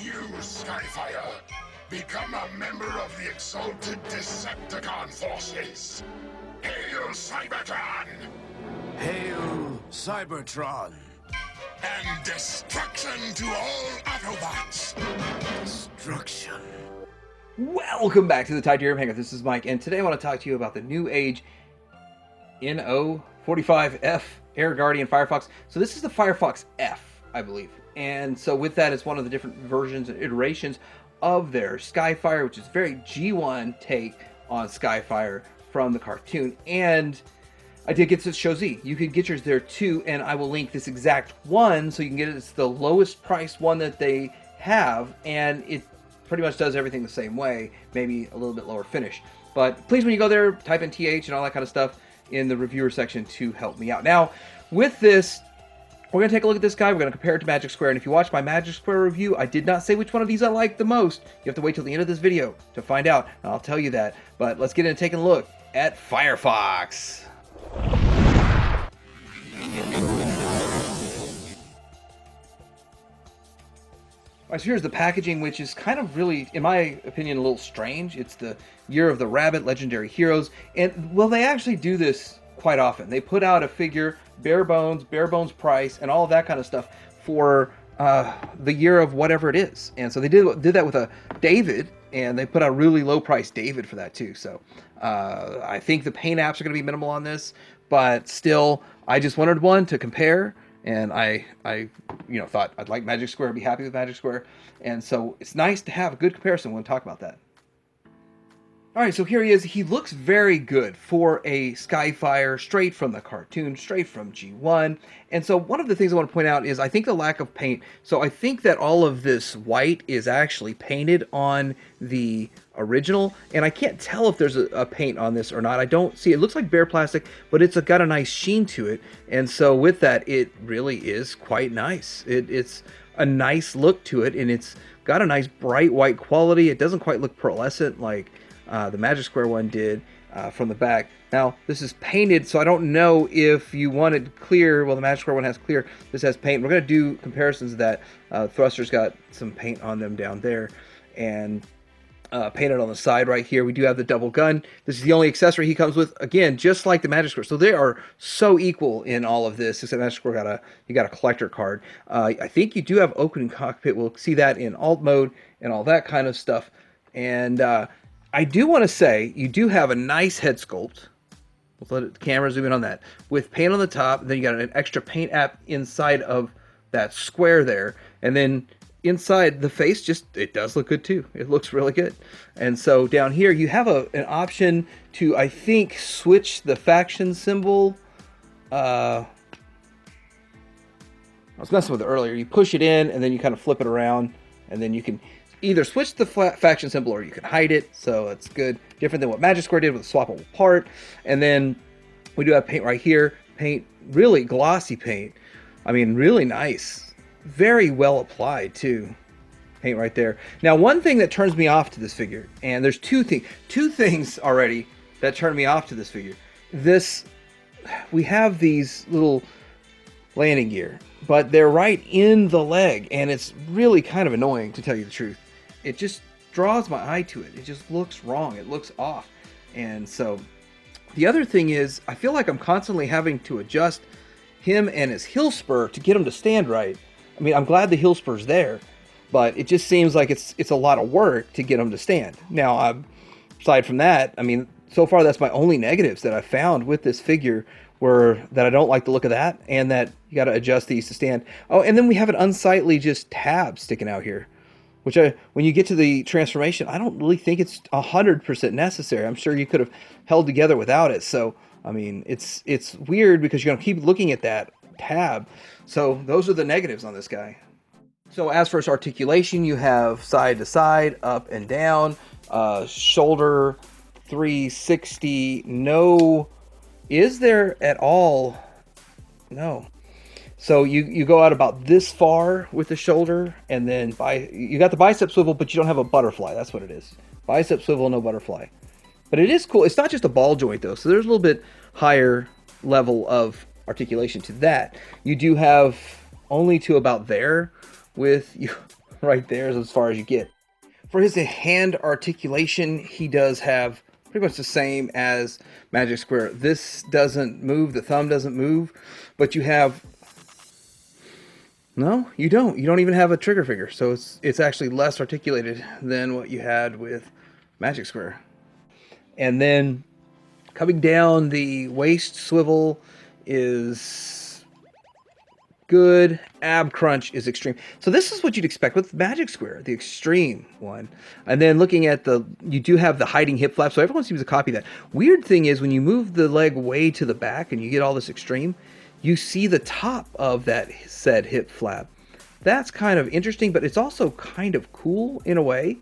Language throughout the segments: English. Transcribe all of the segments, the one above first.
You, Skyfire, become a member of the exalted Decepticon forces. Hail, Cybertron! Hail, Cybertron! And destruction to all Autobots! Destruction. Welcome back to the Titanium Hangar. This is Mike, and today I want to talk to you about the Newage H45F Air Guardian Firefox. So this is the Firefox F, I believe. And so with that, it's one of the different versions and iterations of their SKYFIRE, which is very G1 take on SKYFIRE from the cartoon. And I did get this Show Z. You can get yours there too, and I will link this exact one so you can get it. It's the lowest priced one that they have, and it pretty much does everything the same way, maybe a little bit lower finish. But please, when you go there, type in TH and all that kind of stuff in the reviewer section to help me out. Now, with this, we're going to take a look at this guy. We're going to compare it to Magic Square. And if you watch my Magic Square review, I did not say which one of these I like the most. You have to wait till the end of this video to find out. And I'll tell you that. But let's get into taking a look at Firefox. All right, so here's the packaging, which is kind of really, in my opinion, a little strange. It's the Year of the Rabbit, Legendary Heroes. And, well, they actually do this quite often. They put out a figure, bare bones price, and all of that kind of stuff for the year of whatever it is. And so they did that with a David, and they put out a really low price David for that too. So I think the paint apps are going to be minimal on this, but still, I just wanted one to compare. And I thought I'd like Magic Square, be happy with Magic Square. And so it's nice to have a good comparison when we talk about that. All right, so here he is. He looks very good for a SKYFIRE, straight from the cartoon, straight from G1. And so one of the things I want to point out is I think the lack of paint. So I think that all of this white is actually painted on the original. And I can't tell if there's a paint on this or not. I don't see. It looks like bare plastic, but it's got a nice sheen to it. And so with that, it really is quite nice. It's a nice look to it, and it's got a nice bright white quality. It doesn't quite look pearlescent like the Magic Square one did from the back. Now, this is painted, so I don't know if you wanted clear. Well, the Magic Square one has clear. This has paint. We're going to do comparisons of that. Thruster's got some paint on them down there, and painted on the side right here. We do have the double gun. This is the only accessory he comes with, again, just like the Magic Square. So they are so equal in all of this, except Magic Square you got a collector card. I think you do have opening cockpit. We'll see that in alt mode and all that kind of stuff. And I do want to say you do have a nice head sculpt. We'll let the camera zoom in on that. With paint on the top, then you got an extra paint app inside of that square there. And then inside the face, it does look good too. It looks really good. And so down here, you have an option to, I think, switch the faction symbol. I was messing with it earlier. You push it in, and then you kind of flip it around, and then you can either switch the faction symbol or you can hide it. So it's good. Different than what Magic Square did with a swappable part. And then we do have paint right here. Paint, really glossy paint. I mean, really nice. Very well applied too. Paint right there. Now, one thing that turns me off to this figure, and there's two things already that turn me off to this figure. We have these little landing gear, but they're right in the leg, and it's really kind of annoying, to tell you the truth. It just draws my eye to it. It just looks wrong. It looks off. And so the other thing is, I feel like I'm constantly having to adjust him and his heel spur to get him to stand right. I mean, I'm glad the heel spur's there, but it just seems like it's a lot of work to get him to stand. Now, aside from that, I mean, so far that's my only negatives that I found with this figure, were that I don't like the look of that, and that you got to adjust these to stand. Oh, and then we have an unsightly just tab sticking out here, which when you get to the transformation, I don't really think it's 100% necessary. I'm sure you could have held together without it. So, I mean, it's weird because you're going to keep looking at that tab. So those are the negatives on this guy. So as for its articulation, you have side to side, up and down, shoulder 360. No, is there at all? No. So you go out about this far with the shoulder, and then you got the bicep swivel, but you don't have a butterfly. That's what it is. Bicep swivel, no butterfly. But it is cool. It's not just a ball joint though, so there's a little bit higher level of articulation to that. You do have only to about there with you. right there is as far as you get. For his hand articulation, he does have pretty much the same as Magic Square. This doesn't move, the thumb doesn't move, but you have... No, you don't. You don't even have a trigger finger, so it's actually less articulated than what you had with Magic Square. And then coming down, the waist swivel is good. Ab crunch is extreme. So this is what you'd expect with Magic Square, the extreme one. And then looking at you do have the hiding hip flap, so everyone seems to copy that. Weird thing is when you move the leg way to the back and you get all this extreme, you see the top of that said hip flap. That's kind of interesting, but it's also kind of cool in a way.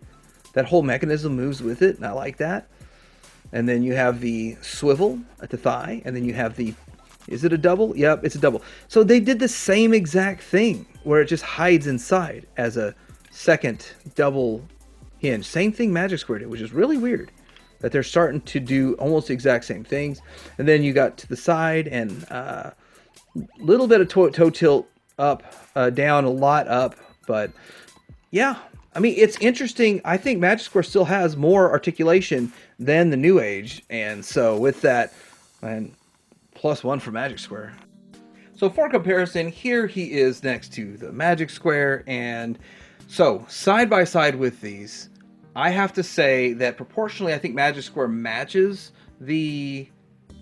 That whole mechanism moves with it, and I like that. And then you have the swivel at the thigh, and then you have the... Is it a double? Yep, it's a double. So they did the same exact thing, where it just hides inside as a second double hinge. Same thing Magic Square did, which is really weird. That they're starting to do almost the exact same things. And then you got to the side, and little bit of toe tilt up, down, a lot up. But yeah, I mean, it's interesting. I think Magic Square still has more articulation than the Newage. And so with that, and +1 for Magic Square. So for comparison, here he is next to the Magic Square. And so side by side with these, I have to say that proportionally, I think Magic Square matches the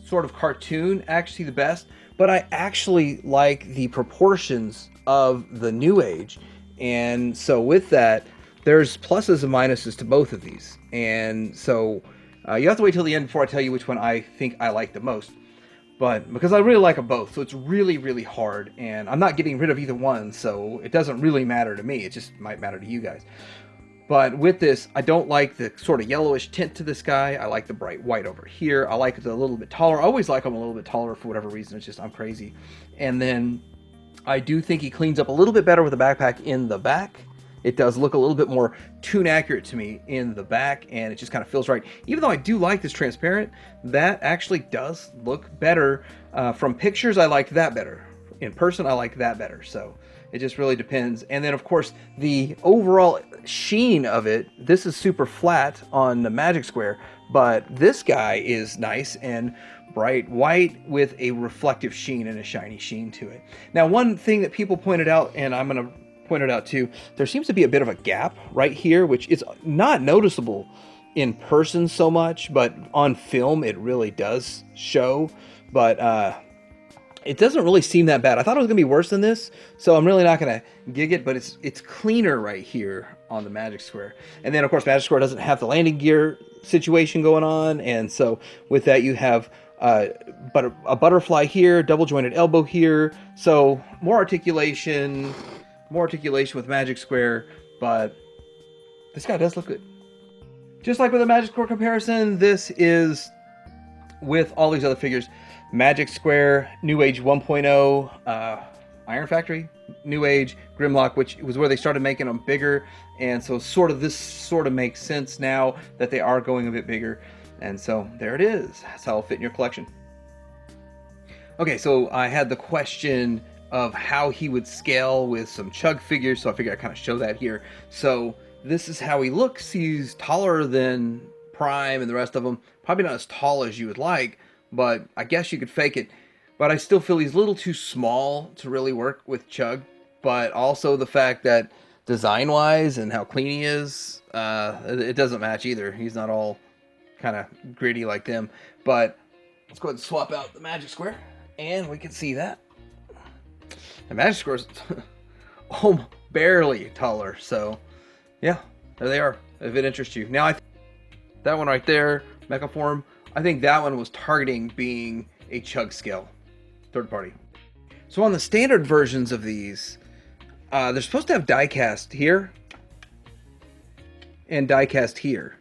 sort of cartoon actually the best. But I actually like the proportions of the Newage. And so with that, there's pluses and minuses to both of these. And so you have to wait till the end before I tell you which one I think I like the most. But because I really like them both, so it's really, really hard. And I'm not getting rid of either one, so it doesn't really matter to me. It just might matter to you guys. But with this, I don't like the sort of yellowish tint to this guy. I like the bright white over here. I like it a little bit taller. I always like him a little bit taller for whatever reason. It's just I'm crazy. And then I do think he cleans up a little bit better with the backpack in the back. It does look a little bit more tune accurate to me in the back, and it just kind of feels right. Even though I do like this transparent, that actually does look better. From pictures, I liked that better. In person, I like that better. So it just really depends. And then, of course, the overall sheen of it, this is super flat on the Magic Square, but this guy is nice and bright white with a reflective sheen and a shiny sheen to it. Now, one thing that people pointed out, and I'm going to point it out too, there seems to be a bit of a gap right here, which is not noticeable in person so much, but on film it really does show. But it doesn't really seem that bad. I thought it was gonna be worse than this, so I'm really not gonna gig it, but it's cleaner right here on the Magic Square. And then of course Magic Square doesn't have the landing gear situation going on, and so with that you have but a butterfly here, double jointed elbow here, so more articulation with Magic Square. But this guy does look good. Just like with the Magic Square comparison, this is with all these other figures. Magic Square, Newage 1.0, Iron Factory, Newage, Grimlock, which was where they started making them bigger. And so this sort of makes sense now that they are going a bit bigger. And so there it is. That's how it'll fit in your collection. Okay, so I had the question of how he would scale with some Chug figures, so I figured I'd kind of show that here. So this is how he looks. He's taller than Prime and the rest of them. Probably not as tall as you would like, but I guess you could fake it. But I still feel he's a little too small to really work with Chug. But also the fact that design-wise and how clean he is, it doesn't match either. He's not all kind of gritty like them. But let's go ahead and swap out the Magic Square, and we can see that. The Magic Square's barely taller, so yeah, there they are, if it interests you. Now, that one right there, Mecha Form, I think that one was targeting being a Chug scale, third party. So on the standard versions of these, they're supposed to have die cast here and die cast here.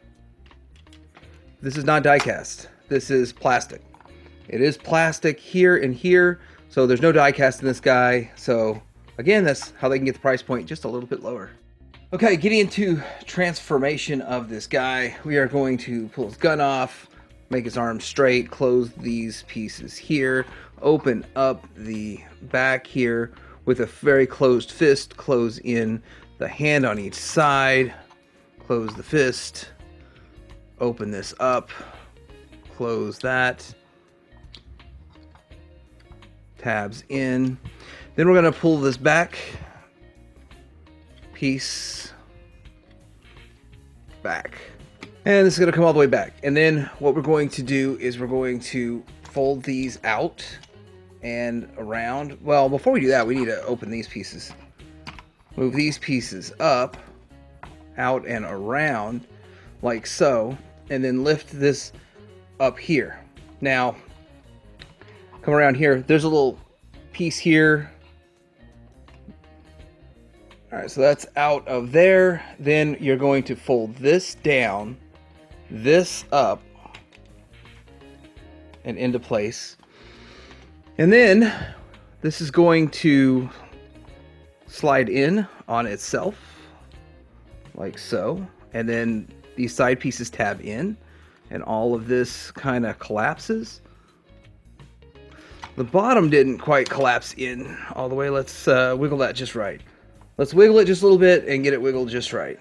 This is not die cast. This is plastic. It is plastic here and here. So there's no die cast in this guy. So again, that's how they can get the price point just a little bit lower. Okay, getting into transformation of this guy, we are going to pull his gun off, make his arms straight, close these pieces here, open up the back here with a very closed fist, close in the hand on each side, close the fist, open this up, close that, tabs in. Then we're going to pull this back piece back. And this is going to come all the way back. And then what we're going to do is we're going to fold these out and around. Well, before we do that, we need to open these pieces. Move these pieces up, out and around, like so. And then lift this up here. Now, come around here. There's a little piece here. All right, so that's out of there. Then you're going to fold this down, this up, and into place. And then this is going to slide in on itself, like so. And then these side pieces tab in, and all of this kind of collapses. The bottom didn't quite collapse in all the way. Let's wiggle that just right. Let's wiggle it just a little bit and get it wiggled just right.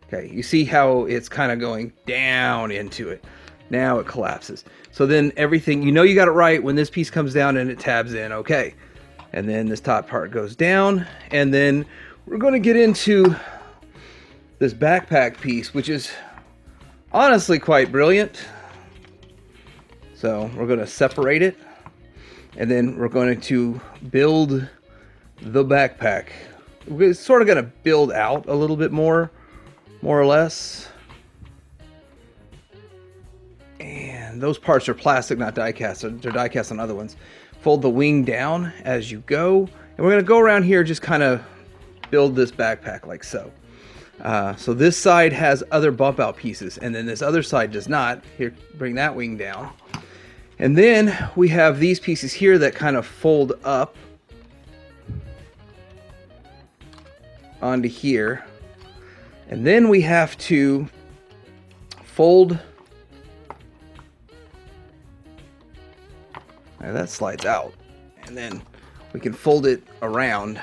Okay, you see how it's kind of going down into it. Now it collapses. So then everything, you know you got it right when this piece comes down and it tabs in, okay. And then this top part goes down, and then we're going to get into this backpack piece, which is honestly quite brilliant. So we're going to separate it, and then we're going to build the backpack. We're sort of going to build out a little bit more or less. And those parts are plastic, not die cast. They're die cast on other ones. Fold the wing down as you go. And we're going to go around here, just kind of build this backpack like so. So this side has other bump out pieces, and then this other side does not. Here, bring that wing down. And then we have these pieces here that kind of fold up onto here. And then we have to fold. And that slides out. And then we can fold it around.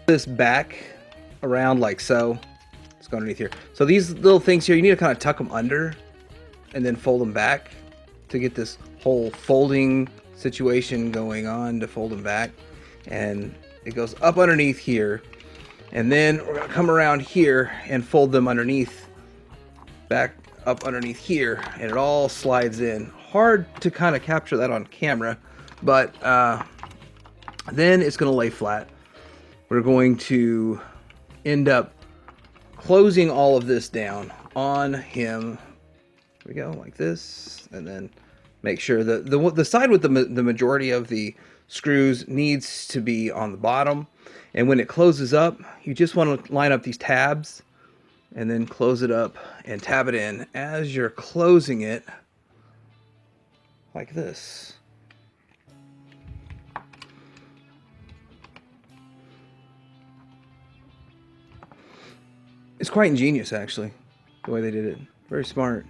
This back around like so. Let's go underneath here. So these little things here, you need to kind of tuck them under and then fold them back to get this whole folding situation going on, to fold them back. And it goes up underneath here. And then we're going to come around here and fold them underneath, back up underneath here, and it all slides in. Hard to kind of capture that on camera, but then it's going to lay flat. We're going to end up closing all of this down on him. Here we go, like this, and then make sure that the side with the majority of the screws needs to be on the bottom. And when it closes up, you just want to line up these tabs and then close it up and tab it in as you're closing it, like this. It's quite ingenious, actually, the way they did it. Very smart.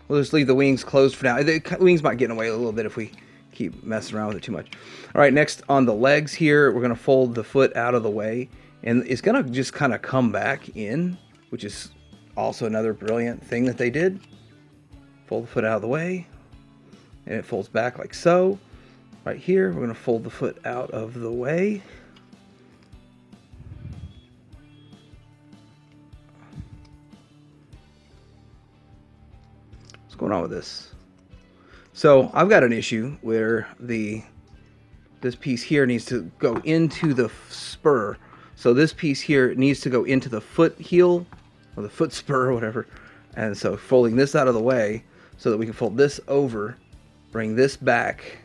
We'll just leave the wings closed for now. The wings might get in the way a little bit if we keep messing around with it too much. All right, next on the legs here, we're going to fold the foot out of the way, and it's going to just kind of come back in, which is also another brilliant thing that they did. Fold the foot out of the way, and it folds back like so. Right here, we're going to fold the foot out of the way. What's going on with this? So I've got an issue where this piece here needs to go into the spur. So this piece here needs to go into the foot heel, or the foot spur, or whatever. And so folding this out of the way so that we can fold this over, bring this back,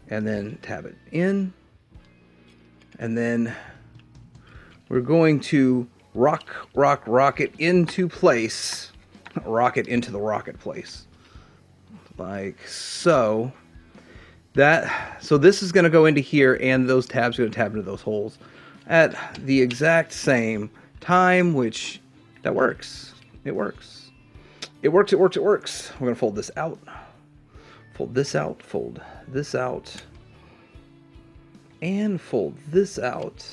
and then tab it in. And then we're going to rock it into place. Rock it into the rocket place. Like so. So this is going to go into here, and those tabs are going to tab into those holes at the exact same time, which that works. It works. It works. It works. It works. We're going to fold this out. Fold this out. Fold this out. And fold this out.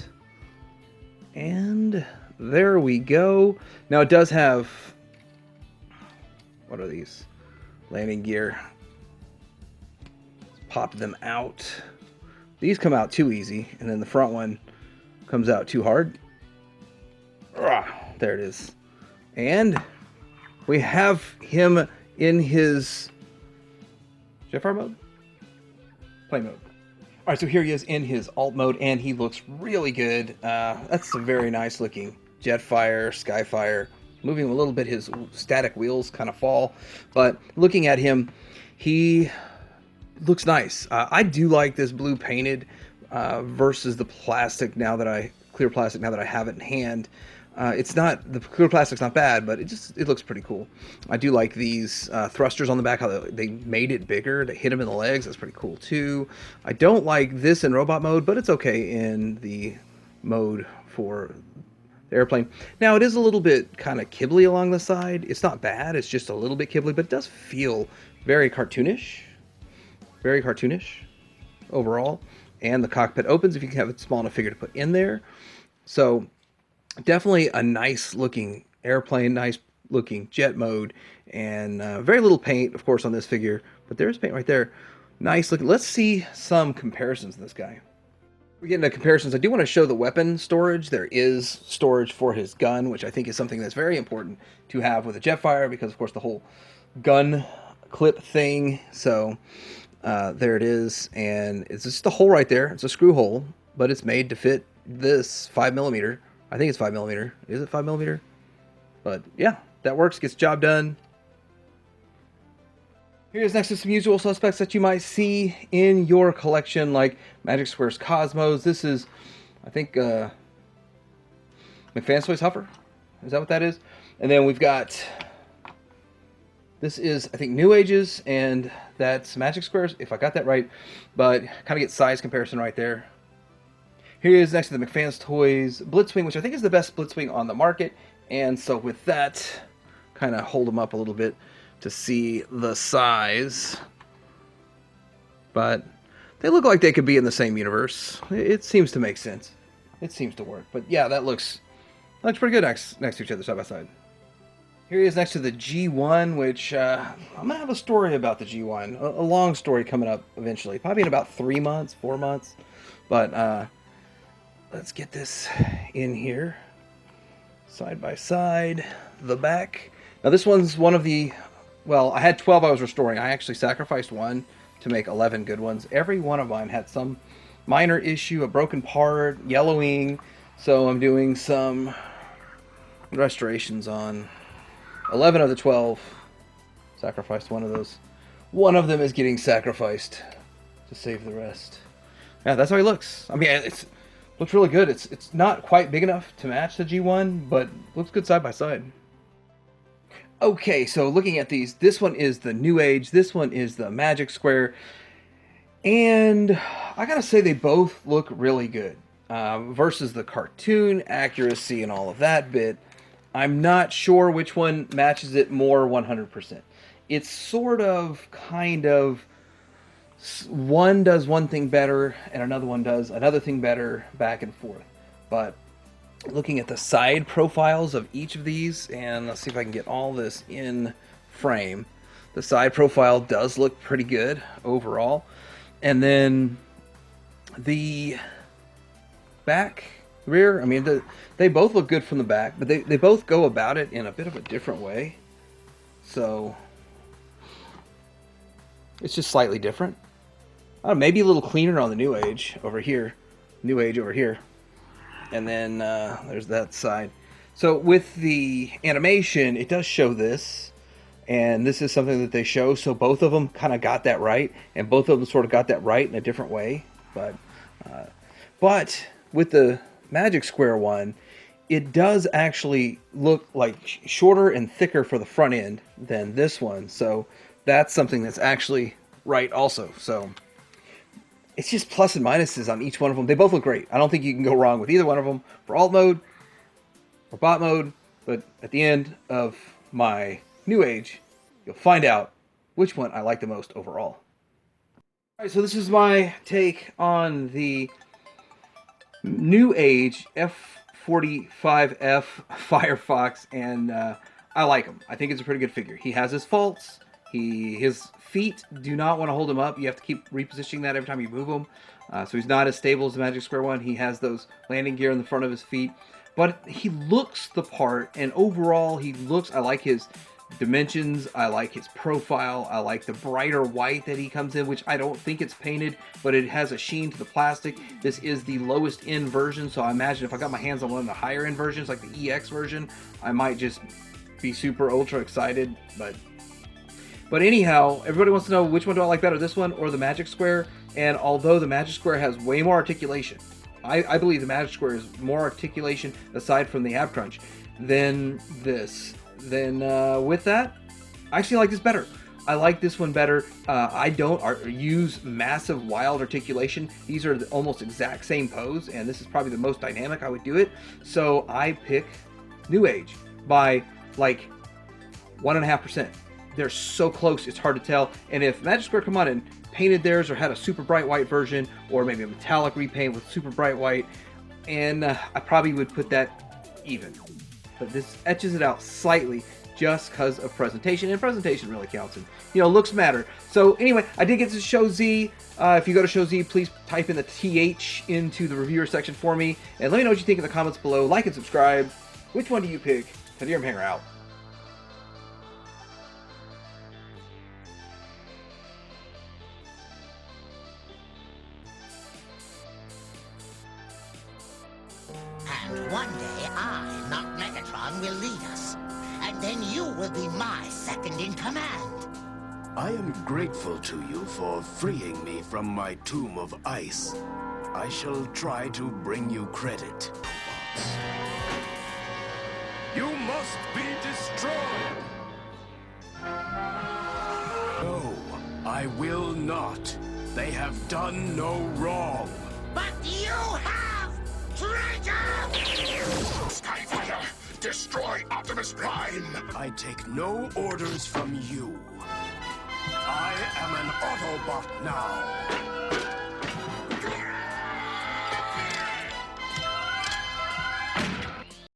And there we go. Now it does have, what are these? Landing gear. Let's pop them out. These come out too easy, and then the front one comes out too hard. There it is. And we have him in his Jetfire mode? Play mode. All right, so here he is in his alt mode, and he looks really good. That's a very nice looking Jetfire, SKYFIRE. Moving a little bit, his static wheels kind of fall. But looking at him, he looks nice. I do like this blue painted versus the plastic clear plastic now that I have it in hand. It's not, the clear plastic's not bad, but it looks pretty cool. I do like these thrusters on the back, how they made it bigger. They hit him in the legs. That's pretty cool too. I don't like this in robot mode, but it's okay in the mode for the airplane. Now it is a little bit kind of kibbly along the side. It's not bad. It's just a little bit kibbly, but it does feel very cartoonish. Very cartoonish overall. And the cockpit opens if you can have a small enough figure to put in there. So definitely a nice looking airplane, nice looking jet mode, and very little paint, of course, on this figure, but there's paint right there. Nice looking. Let's see some comparisons of this guy. We're getting to comparisons. I do want to show the weapon storage. There is storage for his gun, which I think is something that's very important to have with a Jetfire, because of course the whole gun clip thing. So there it is, and it's just a hole right there. It's a screw hole, but it's made to fit this 5mm. I think it's 5mm. Is it 5mm? But yeah, that works. Gets the job done. Here's next to some usual suspects that you might see in your collection, like Magic Square's Cosmos. This is, I think, McFan's Toys Huffer. Is that what that is? And then we've got, this is, I think, Newage's, and that's Magic Square's, if I got that right. But kind of get size comparison right there. Here is next to the McFan's Toys Blitzwing, which I think is the best Blitzwing on the market. And so with that, kind of hold them up a little bit to see the size. But they look like they could be in the same universe. It seems to make sense. It seems to work. But yeah, that looks pretty good next to each other, side by side. Here he is next to the G1, which I'm going to have a story about the G1. A long story coming up eventually. Probably in about 3 months, 4 months. But let's get this in here. Side by side. The back. Now this one's one of the... Well, I had 12 I was restoring. I actually sacrificed one to make 11 good ones. Every one of mine had some minor issue, a broken part, yellowing. So I'm doing some restorations on 11 of the 12. Sacrificed one of those. One of them is getting sacrificed to save the rest. Yeah, that's how he looks. I mean, it looks really good. It's not quite big enough to match the G1, but looks good side by side. Okay, so looking at these, this one is the Newage, this one is the Magic Square, and I gotta say they both look really good. Versus the cartoon accuracy and all of that bit, I'm not sure which one matches it more 100%. It's sort of, kind of, one does one thing better and another one does another thing better, back and forth. But looking at the side profiles of each of these, and let's see if I can get all this in frame. The side profile does look pretty good overall. And then the back, rear, I mean, they both look good from the back, but they both go about it in a bit of a different way. So it's just slightly different. Maybe a little cleaner on the Newage over here. Newage over here. And then there's that side. So with the animation, it does show this. And this is something that they show. So both of them kind of got that right. And both of them sort of got that right in a different way. But with the Magic Square one, it does actually look like shorter and thicker for the front end than this one. So that's something that's actually right also. So it's just plus and minuses on each one of them. They both look great. I don't think you can go wrong with either one of them for alt mode or bot mode. But at the end of my Newage, you'll find out which one I like the most overall. All right, so this is my take on the Newage H45F Firefox, and I like him. I think it's a pretty good figure. He has his faults. His feet do not want to hold him up. You have to keep repositioning that every time you move him. So he's not as stable as the Magic Square one. He has those landing gear in the front of his feet. But he looks the part, and overall I like his dimensions, I like his profile, I like the brighter white that he comes in, which I don't think it's painted, but it has a sheen to the plastic. This is the lowest end version, so I imagine if I got my hands on one of the higher end versions, like the EX version, I might just be super ultra excited. But anyhow, everybody wants to know which one do I like better, this one or the Magic Square. And although the Magic Square has way more articulation, I believe the Magic Square is more articulation aside from the ab crunch than this. Then with that, I actually like this better. I like this one better. I don't use massive wild articulation. These are the almost exact same pose, and this is probably the most dynamic I would do it. So I pick Newage by like 1.5%. They're so close, it's hard to tell. And if Magic Square come on and painted theirs or had a super bright white version, or maybe a metallic repaint with super bright white, and I probably would put that even. But this etches it out slightly just because of presentation, and presentation really counts, and looks matter. So anyway, I did get to Show Z. If you go to Show Z, please type in the TH into the reviewer section for me, and let me know what you think in the comments below. Like and subscribe. Which one do you pick? Tadirum Hanger out. And one day I, not Megatron, will lead us. And then you will be my second in command. I am grateful to you for freeing me from my tomb of ice. I shall try to bring you credit, robots. You must be destroyed! No, I will not. They have done no wrong. But you have, traitor! SKYFIRE, destroy Optimus Prime! I take no orders from you. I am an Autobot now.